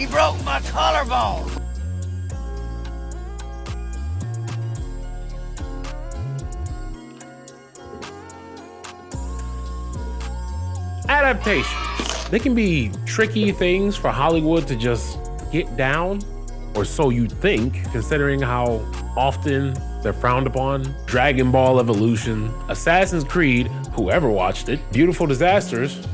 He broke my collarbone. Adaptations. They can be tricky things for Hollywood to just get down, or so you think, considering how often they're frowned upon. Dragon Ball Evolution, Assassin's Creed, whoever watched it, Beautiful Disasters.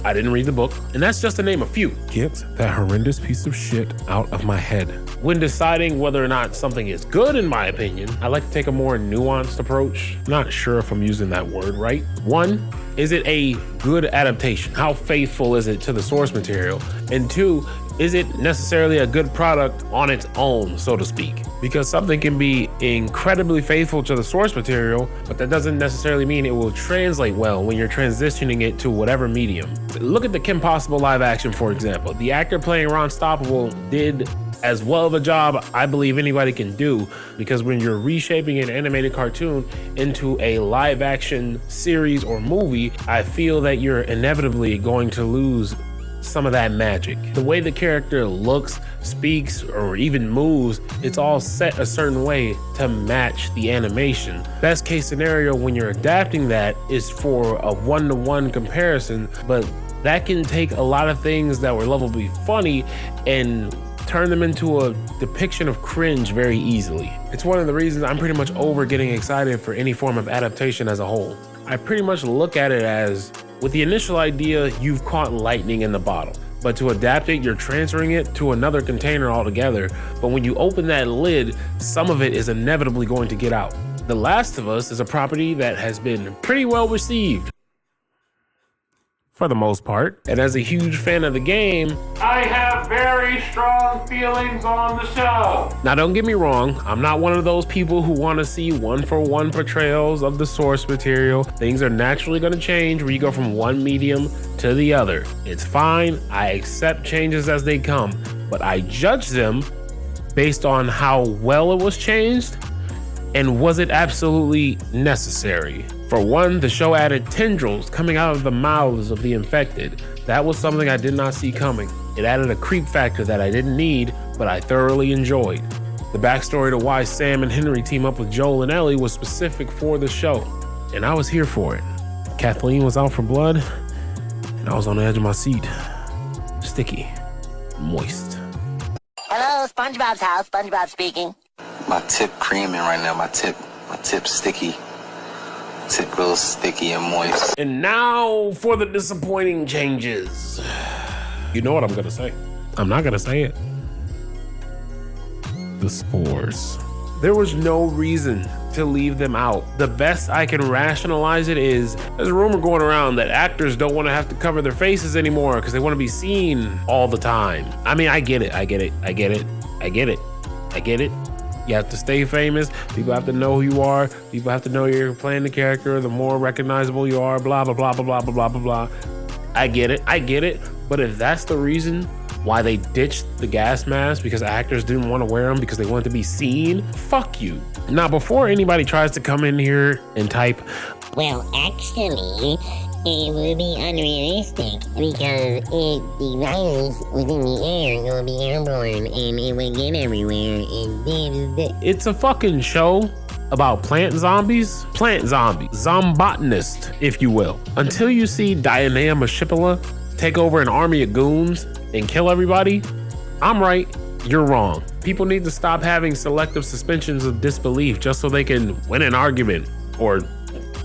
I didn't read the book, and that's just to name a few. Get that horrendous piece of shit out of my head. When deciding whether or not something is good, in my opinion, I like to take a more nuanced approach. Not sure if I'm using that word right. One, is it a good adaptation? How faithful is it to the source material? And two, is it necessarily a good product on its own, so to speak? Because something can be incredibly faithful to the source material, but that doesn't necessarily mean it will translate well when you're transitioning it to whatever medium. Look at the Kim Possible live action, for example. The actor playing Ron Stoppable did as well of a job I believe anybody can do, because when you're reshaping an animated cartoon into a live action series or movie, I feel that you're inevitably going to lose some of that magic. The way the character looks, speaks, or even moves, it's all set a certain way to match the animation. Best case scenario when you're adapting that is for a one-to-one comparison, but that can take a lot of things that were lovably funny and turn them into a depiction of cringe very easily. It's one of the reasons I'm pretty much over getting excited for any form of adaptation as a whole. I pretty much look at it as, with the initial idea, you've caught lightning in the bottle. But to adapt it, you're transferring it to another container altogether. But when you open that lid, some of it is inevitably going to get out. The Last of Us is a property that has been pretty well received, for the most part. And as a huge fan of the game, I have very strong feelings on the show. Now, don't get me wrong, I'm not one of those people who want to see one-for-one portrayals of the source material. Things are naturally going to change when you go from one medium to the other. It's fine, I accept changes as they come, but I judge them based on how well it was changed and was it absolutely necessary. For one, the show added tendrils coming out of the mouths of the infected. That was something I did not see coming. It added a creep factor that I didn't need, but I thoroughly enjoyed. The backstory to why Sam and Henry team up with Joel and Ellie was specific for the show, and I was here for it. Kathleen was out for blood, and I was on the edge of my seat. Sticky, moist. Hello, SpongeBob's house. SpongeBob speaking. My tip creaming right now. My tip sticky. Tip real sticky and moist. And now for the disappointing changes. You know what I'm gonna say. I'm not gonna say it. The spores. There was no reason to leave them out. The best I can rationalize it is, there's a rumor going around that actors don't want to have to cover their faces anymore because they want to be seen all the time. I mean, I get it. You have to stay famous. People have to know who you are. People have to know you're playing the character. The more recognizable you are, blah, blah, blah, blah, blah, blah, blah, blah. I get it. But if that's the reason why they ditched the gas mask, because actors didn't want to wear them because they wanted to be seen, fuck you. Now, before anybody tries to come in here and type, Well, actually, it would be unrealistic because the virus was in the air, it would be airborne, and it would get everywhere, and it's a fucking show about plant zombies, zombotanists, if you will. Until you see Diana Mashipala take over an army of goons and kill everybody, I'm right, you're wrong. People need to stop having selective suspensions of disbelief just so they can win an argument or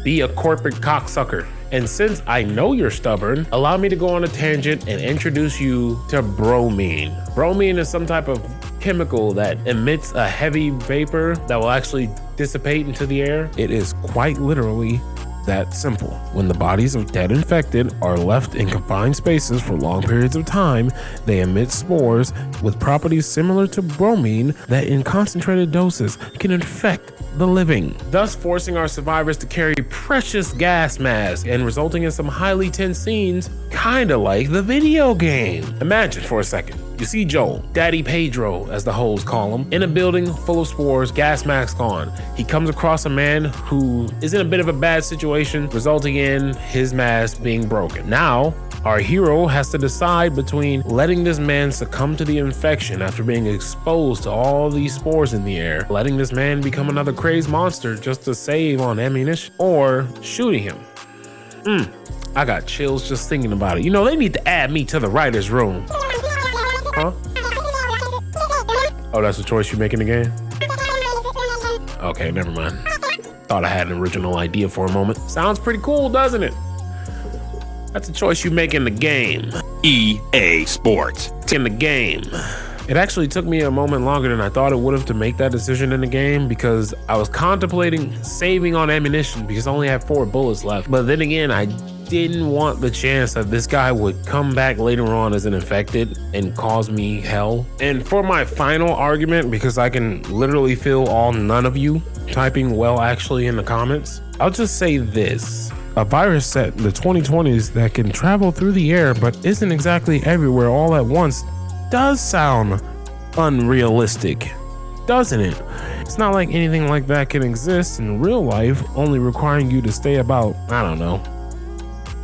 be a corporate cocksucker. And since I know you're stubborn, allow me to go on a tangent and introduce you to bromine. Bromine is some type of chemical that emits a heavy vapor that will actually dissipate into the air. It is quite literally that simple. When the bodies of dead infected are left in confined spaces for long periods of time, they emit spores with properties similar to bromine that in concentrated doses can infect the living, thus forcing our survivors to carry precious gas masks and resulting in some highly tense scenes, kinda like the video game. Imagine for a second, you see Joel, Daddy Pedro as the hoes call him, in a building full of spores, gas mask on. He comes across a man who is in a bit of a bad situation, resulting in his mask being broken. Now, Our hero has to decide between letting this man succumb to the infection after being exposed to all these spores in the air, letting this man become another crazed monster just to save on ammunition, or shooting him. I got chills just thinking about it. You know, they need to add me to the writer's room. Huh? Oh, that's the choice you make in the game? Okay, never mind. Thought I had an original idea for a moment. Sounds pretty cool, doesn't it? That's a choice you make in the game. EA Sports. In the game. It actually took me a moment longer than I thought it would have to make that decision in the game, because I was contemplating saving on ammunition because I only had 4 bullets left. But then again, I didn't want the chance that this guy would come back later on as an infected and cause me hell. And for my final argument, because I can literally feel all none of you typing well actually in the comments, I'll just say this. A virus set in the 2020s that can travel through the air but isn't exactly everywhere all at once does sound unrealistic, doesn't it? It's not like anything like that can exist in real life, only requiring you to stay about, I don't know,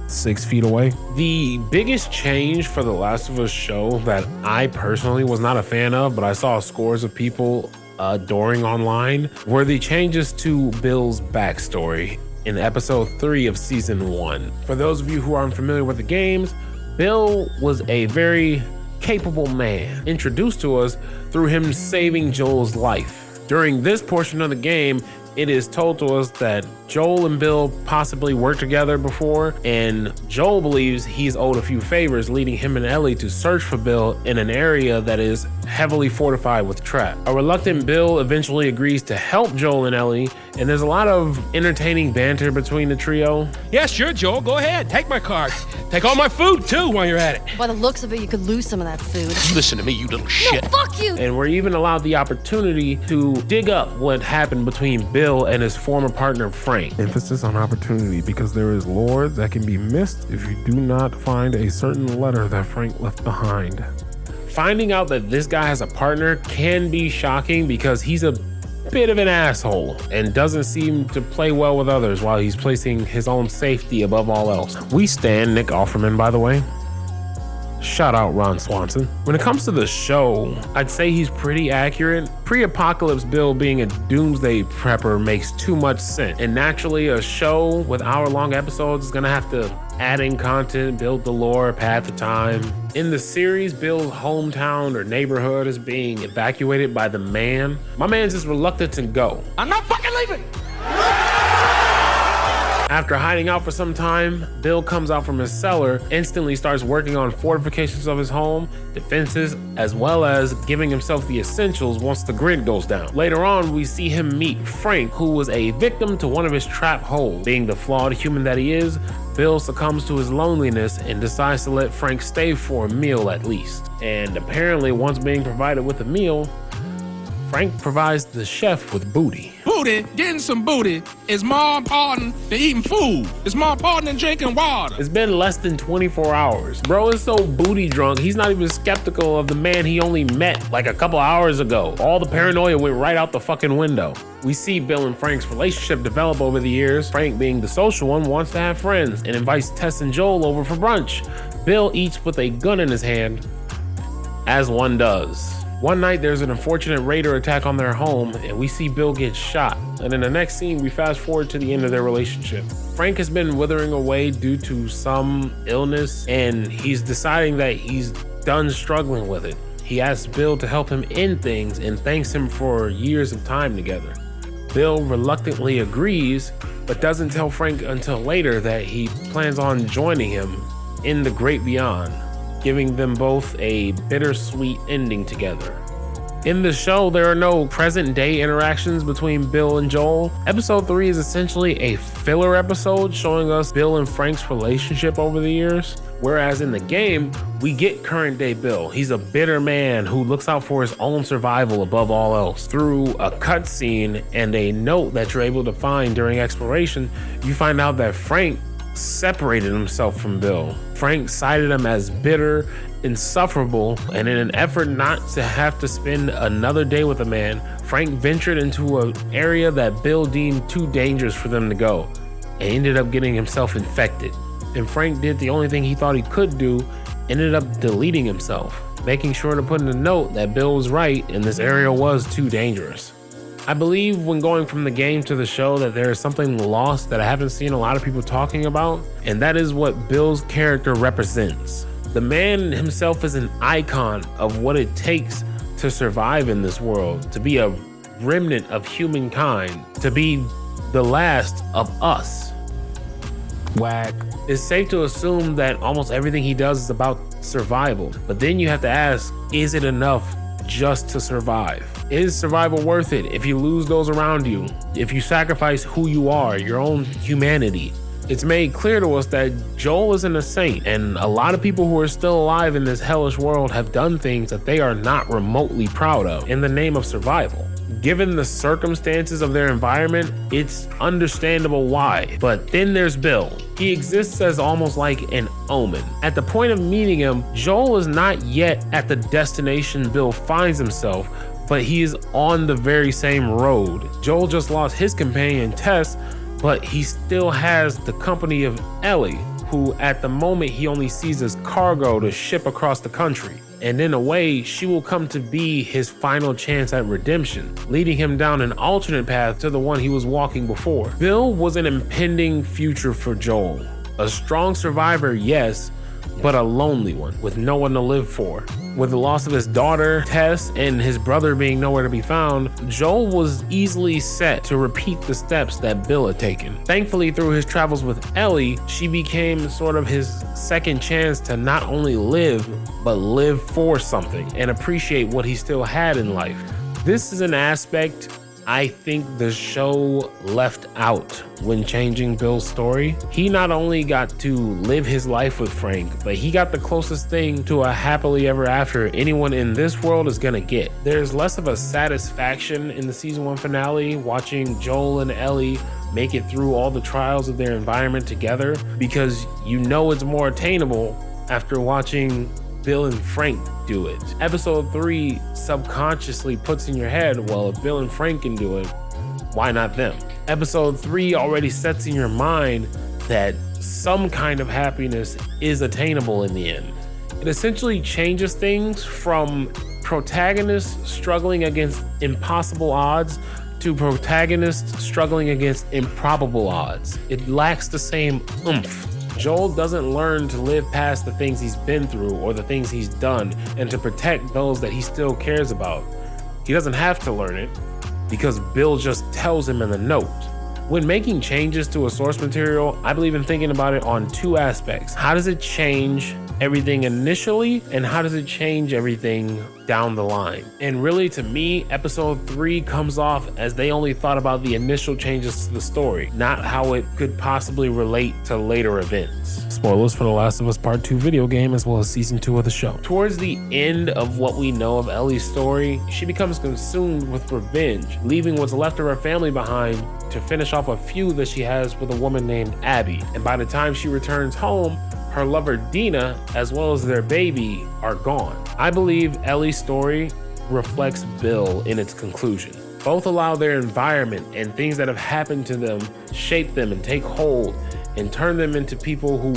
6 feet away. The biggest change for the Last of Us show that I personally was not a fan of, but I saw scores of people adoring online, were the changes to Bill's backstory in episode 3 of season 1. For those of you who aren't familiar with the games, Bill was a very capable man, introduced to us through him saving Joel's life. During this portion of the game, it is told to us that Joel and Bill possibly worked together before, and Joel believes he's owed a few favors, leading him and Ellie to search for Bill in an area that is heavily fortified with traps. A reluctant Bill eventually agrees to help Joel and Ellie, and there's a lot of entertaining banter between the trio. Yeah, sure, Joel. Go ahead. Take my card. Take all my food, too, while you're at it. By the looks of it, you could lose some of that food. Listen to me, you little shit. No, fuck you! And we're even allowed the opportunity to dig up what happened between Bill and his former partner, Frank. Emphasis on opportunity, because there is lore that can be missed if you do not find a certain letter that Frank left behind. Finding out that this guy has a partner can be shocking because he's a bit of an asshole and doesn't seem to play well with others while he's placing his own safety above all else. We stand Nick Offerman, by the way. Shout out Ron Swanson. When it comes to the show, I'd say he's pretty accurate. Pre-apocalypse Bill being a doomsday prepper makes too much sense. And naturally, a show with hour-long episodes is gonna have to add in content, build the lore, pad the time. In the series, Bill's hometown or neighborhood is being evacuated by the man. My man's just reluctant to go. I'm not fucking leaving. After hiding out for some time, Bill comes out from his cellar, instantly starts working on fortifications of his home, defenses, as well as giving himself the essentials once the grid goes down. Later on, we see him meet Frank, who was a victim to one of his trap holes. Being the flawed human that he is, Bill succumbs to his loneliness and decides to let Frank stay for a meal at least. And apparently, once being provided with a meal, Frank provides the chef with booty. Booty, getting some booty is more important than eating food. It's more important than drinking water. It's been less than 24 hours. Bro is so booty drunk, he's not even skeptical of the man he only met like a couple hours ago. All the paranoia went right out the fucking window. We see Bill and Frank's relationship develop over the years. Frank, being the social one, wants to have friends and invites Tess and Joel over for brunch. Bill eats with a gun in his hand, as one does. One night, there's an unfortunate raider attack on their home, and we see Bill get shot. And in the next scene, we fast forward to the end of their relationship. Frank has been withering away due to some illness, and he's deciding that he's done struggling with it. He asks Bill to help him end things and thanks him for years of time together. Bill reluctantly agrees, but doesn't tell Frank until later that he plans on joining him in the great beyond, giving them both a bittersweet ending together. In the show, there are no present-day interactions between Bill and Joel. Episode 3 is essentially a filler episode showing us Bill and Frank's relationship over the years. Whereas in the game, we get current-day Bill. He's a bitter man who looks out for his own survival above all else. Through a cutscene and a note that you're able to find during exploration, you find out that Frank separated himself from Bill. Frank cited him as bitter, insufferable, and in an effort not to have to spend another day with a man, Frank ventured into an area that Bill deemed too dangerous for them to go and ended up getting himself infected. and Frank did the only thing he thought he could do, ended up deleting himself, making sure to put in a note that Bill was right and this area was too dangerous. I believe when going from the game to the show that there is something lost that I haven't seen a lot of people talking about, and that is what Bill's character represents. The man himself is an icon of what it takes to survive in this world, to be a remnant of humankind, to be the last of us. Whack. It's safe to assume that almost everything he does is about survival, but then you have to ask, is it enough just to survive? Is survival worth it if you lose those around you, if you sacrifice who you are, your own humanity? It's made clear to us that Joel isn't a saint, and a lot of people who are still alive in this hellish world have done things that they are not remotely proud of in the name of survival. Given the circumstances of their environment, it's understandable why. But then there's Bill. He exists as almost like an omen. At the point of meeting him, Joel is not yet at the destination Bill finds himself, but he is on the very same road. Joel just lost his companion Tess, but he still has the company of Ellie, who at the moment he only sees as cargo to ship across the country. And in a way, she will come to be his final chance at redemption, leading him down an alternate path to the one he was walking before. Bill was an impending future for Joel. A strong survivor, yes, but a lonely one with no one to live for. With the loss of his daughter, Tess, and his brother being nowhere to be found, Joel was easily set to repeat the steps that Bill had taken. Thankfully, through his travels with Ellie, she became sort of his second chance to not only live, but live for something and appreciate what he still had in life. This is an aspect I think the show left out when changing Bill's story. He not only got to live his life with Frank, but he got the closest thing to a happily ever after anyone in this world is gonna get. There's less of a satisfaction in the season 1 finale watching Joel and Ellie make it through all the trials of their environment together, because you know it's more attainable after watching Bill and Frank do it. Episode 3 subconsciously puts in your head, well, if Bill and Frank can do it, why not them? Episode 3 already sets in your mind that some kind of happiness is attainable in the end. It essentially changes things from protagonists struggling against impossible odds to protagonists struggling against improbable odds. It lacks the same oomph. Joel doesn't learn to live past the things he's been through or the things he's done and to protect those that he still cares about. He doesn't have to learn it because Bill just tells him in the note. When making changes to a source material, I believe in thinking about it on two aspects. How does it change everything initially, and how does it change everything down the line? And really, to me, episode 3 comes off as they only thought about the initial changes to the story, not how it could possibly relate to later events. Spoilers for The Last of Us Part 2 video game, as well as season 2 of the show. Towards the end of what we know of Ellie's story, she becomes consumed with revenge, leaving what's left of her family behind to finish off a feud that she has with a woman named Abby. And by the time she returns home, her lover Dina, as well as their baby, are gone. I believe Ellie's story reflects Bill in its conclusion. Both allow their environment and things that have happened to them shape them and take hold and turn them into people who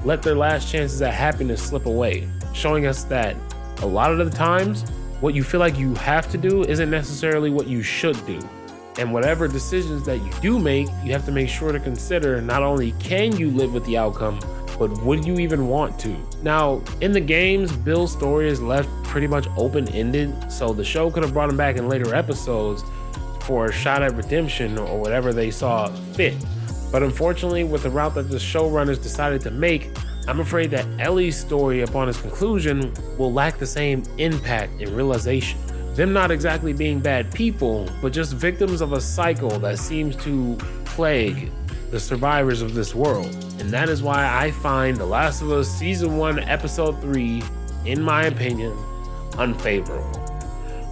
let their last chances at happiness slip away, showing us that a lot of the times, what you feel like you have to do isn't necessarily what you should do. And whatever decisions that you do make, you have to make sure to consider not only can you live with the outcome, but would you even want to? Now, in the games, Bill's story is left pretty much open-ended, so the show could have brought him back in later episodes for a shot at redemption or whatever they saw fit. But unfortunately, with the route that the showrunners decided to make, I'm afraid that Ellie's story upon its conclusion will lack the same impact and realization. Them not exactly being bad people, but just victims of a cycle that seems to plague the survivors of this world. And that is why I find The Last of Us Season 1, Episode 3, in my opinion, unfavorable,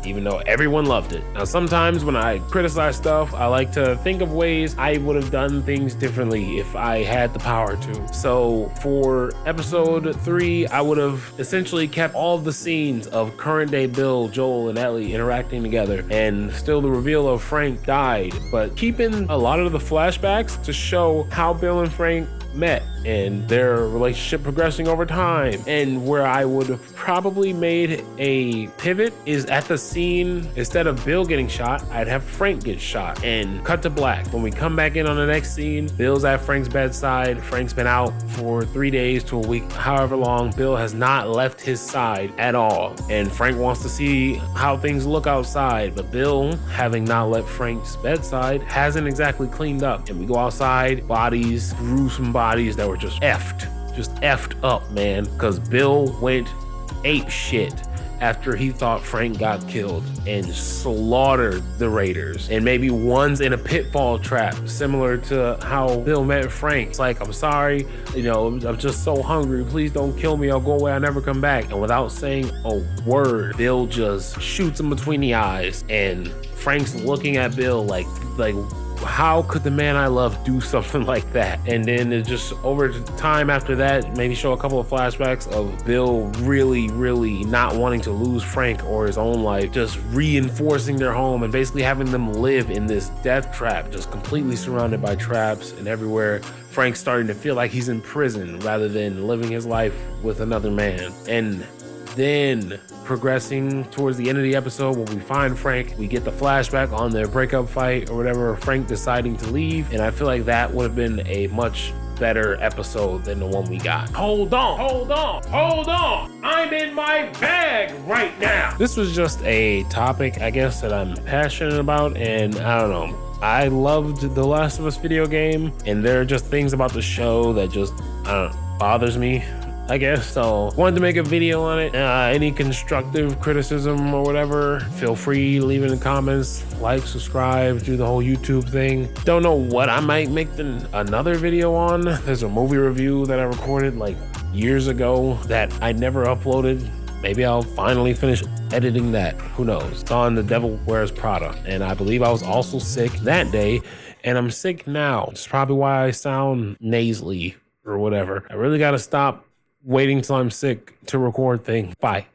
even though everyone loved it. Now, sometimes when I criticize stuff, I like to think of ways I would have done things differently if I had the power to. So for Episode 3, I would have essentially kept all the scenes of current day Bill, Joel, and Ellie interacting together, and still the reveal of Frank died, but keeping a lot of the flashbacks to show how Bill and Frank met and their relationship progressing over time. And where I would have probably made a pivot is at the scene, instead of Bill getting shot, I'd have Frank get shot and cut to black. When we come back in on the next scene, Bill's at Frank's bedside. Frank's been out for 3 days to a week, however long. Bill has not left his side at all. And Frank wants to see how things look outside, but Bill, having not left Frank's bedside, hasn't exactly cleaned up. And we go outside, bodies, gruesome bodies that were just effed up, man, because Bill went ape shit after he thought Frank got killed and slaughtered the Raiders. And maybe one's in a pitfall trap, similar to how Bill met Frank. It's like, I'm sorry, you know, I'm just so hungry. Please don't kill me. I'll go away. I'll never come back. And without saying a word, Bill just shoots him between the eyes. And Frank's looking at Bill like, how could the man I love do something like that? And then it just, over time after that, maybe show a couple of flashbacks of Bill really, really not wanting to lose Frank or his own life, just reinforcing their home and basically having them live in this death trap, just completely surrounded by traps and everywhere. Frank's starting to feel like he's in prison rather than living his life with another man. And then progressing towards the end of the episode, when we find Frank, we get the flashback on their breakup fight or whatever, Frank deciding to leave. And I feel like that would have been a much better episode than the one we got. Hold on. I'm in my bag right now. This was just a topic, I guess, that I'm passionate about. And I don't know, I loved the Last of Us video game. And there are just things about the show that just, bothers me, I guess. So wanted to make a video on it. Any constructive criticism or whatever, feel free to leave it in the comments, like, subscribe, do the whole YouTube thing. Don't know what I might make another video on. There's a movie review that I recorded like years ago that I never uploaded. Maybe I'll finally finish editing that. Who knows? It's on The Devil Wears Prada. And I believe I was also sick that day, and I'm sick now. It's probably why I sound nasally or whatever. I really gotta stop waiting till I'm sick to record things. Bye.